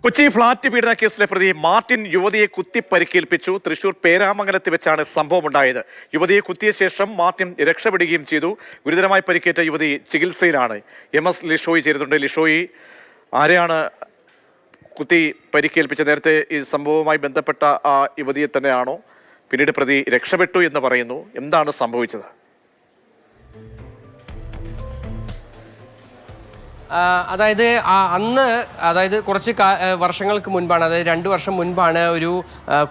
Kochi flat പീഡന കേസിലെ പ്രതി മാർട്ടിൻ യുവതിയെ കുത്തി പരിക്കേൽപ്പിച്ചു. തൃശൂർ പേരാമംഗലത്ത് വെച്ചാണ് സംഭവമുണ്ടായത്. യുവതിയെ കുത്തിയ ശേഷം മാർട്ടിൻ രക്ഷപ്പെടുകയും ചെയ്തു. ഗുരുതരമായി പരിക്കേറ്റ യുവതി ചികിത്സയിലാണ്. MS ലിഷോയി ചേരുന്നുണ്ട്. ലിഷോയി, ആരെയാണ് കുത്തി പരിക്കേൽപ്പിച്ചത്? നേരത്തെ ഈ സംഭവവുമായി ബന്ധപ്പെട്ട ആ യുവതിയെ തന്നെയാണോ? പിന്നീട് പ്രതി രക്ഷപ്പെട്ടു എന്ന് പറയുന്നു. എന്താണ് സംഭവിച്ചത്? അതായത് കുറച്ച് വർഷങ്ങൾക്ക് മുൻപാണ്, അതായത് 2 വർഷം മുൻപാണ്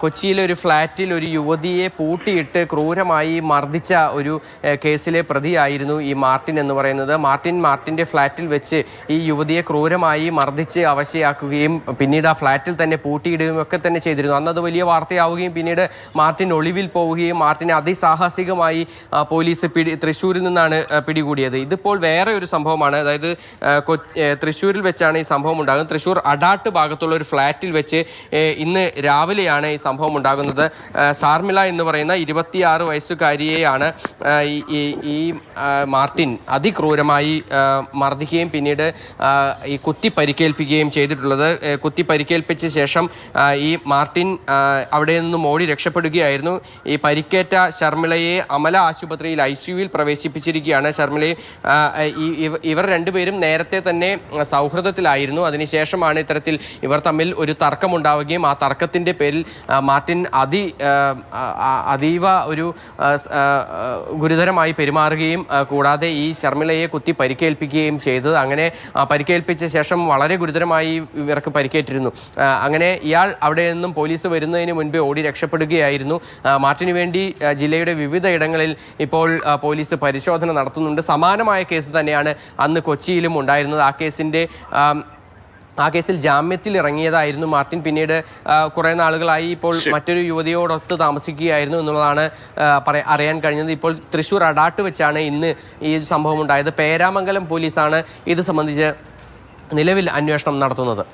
കൊച്ചിയിലെ ഒരു ഫ്ലാറ്റിൽ ഒരു യുവതിയെ പൂട്ടിയിട്ട് ക്രൂരമായി മർദ്ദിച്ച ഒരു കേസിലെ പ്രതിയായിരുന്നു ഈ മാർട്ടിൻ എന്ന് പറയുന്നത്. മാർട്ടിൻ്റെ ഫ്ലാറ്റിൽ വെച്ച് ഈ യുവതിയെ ക്രൂരമായി മർദ്ദിച്ച് അവശയാക്കുകയും പിന്നീട് ആ ഫ്ലാറ്റിൽ തന്നെ പൂട്ടിയിടുകയും ഒക്കെ തന്നെ ചെയ്തിരുന്നു. അന്നത് വലിയ വാർത്തയാവുകയും പിന്നീട് മാർട്ടിൻ ഒളിവിൽ പോവുകയും മാർട്ടിനെ അതിസാഹസികമായി പോലീസ് തൃശ്ശൂരിൽ നിന്നാണ് പിടികൂടിയത്. ഇതിപ്പോൾ വേറെ ഒരു സംഭവമാണ്. അതായത് തൃശ്ശൂരിൽ വെച്ചാണ് ഈ സംഭവം ഉണ്ടാകുന്നത്. തൃശ്ശൂർ അടാട്ട് ഭാഗത്തുള്ള ഒരു ഫ്ലാറ്റിൽ വെച്ച് ഇന്ന് രാവിലെയാണ് ഈ സംഭവം ഉണ്ടാകുന്നത്. സാർമിള എന്ന് പറയുന്ന 26 വയസ്സുകാരിയെയാണ് ഈ മാർട്ടിൻ അതിക്രൂരമായി മർദ്ദിക്കുകയും പിന്നീട് ഈ കുത്തി പരിക്കേൽപ്പിക്കുകയും ചെയ്തിട്ടുള്ളത്. കുത്തി പരിക്കേൽപ്പിച്ച ശേഷം ഈ മാർട്ടിൻ അവിടെ നിന്നും ഓടി രക്ഷപ്പെടുകയായിരുന്നു. ഈ പരിക്കേറ്റ ശർമിളയെ അമല ആശുപത്രിയിൽ ICUവിൽ പ്രവേശിപ്പിച്ചിരിക്കുകയാണ്. ശർമിളയെ ഇവർ രണ്ടുപേരും നേരത്തെ തന്നെ സൗഹൃദത്തിലായിരുന്നു. അതിനുശേഷമാണ് ഇത്തരത്തിൽ ഇവർ തമ്മിൽ ഒരു തർക്കമുണ്ടാവുകയും ആ തർക്കത്തിൻ്റെ പേരിൽ മാർട്ടിൻ അതീവ ഒരു ഗുരുതരമായി പെരുമാറുകയും കൂടാതെ ഈ ശർമിളയെ കുത്തി പരിക്കേൽപ്പിക്കുകയും ചെയ്തത്. അങ്ങനെ പരിക്കേൽപ്പിച്ച ശേഷം വളരെ ഗുരുതരമായി ഇവർക്ക് പരിക്കേറ്റിരുന്നു. അങ്ങനെ ഇയാൾ അവിടെ നിന്നും പോലീസ് വരുന്നതിന് മുൻപേ ഓടി രക്ഷപ്പെടുകയായിരുന്നു. മാർട്ടിനു വേണ്ടി ജില്ലയുടെ വിവിധ ഇടങ്ങളിൽ ഇപ്പോൾ പോലീസ് പരിശോധന നടത്തുന്നുണ്ട്. സമാനമായ കേസ് തന്നെയാണ് അന്ന് കൊച്ചിയിലും ഉണ്ടായിരുന്നത്. ആ കേസിൽ ജാമ്യത്തിൽ ഇറങ്ങിയതായിരുന്നു മാർട്ടിൻ. പിന്നീട് കുറേ നാളുകളായി ഇപ്പോൾ മറ്റൊരു യുവതിയോടൊത്ത് താമസിക്കുകയായിരുന്നു എന്നുള്ളതാണ് അറിയാൻ കഴിഞ്ഞത്. ഇപ്പോൾ തൃശ്ശൂർ അടാട്ട് വെച്ചാണ് ഇന്ന് ഈ സംഭവം ഉണ്ടായത്. പേരാമംഗലം പോലീസാണ് ഇത് സംബന്ധിച്ച് നിലവിൽ അന്വേഷണം നടത്തുന്നത്.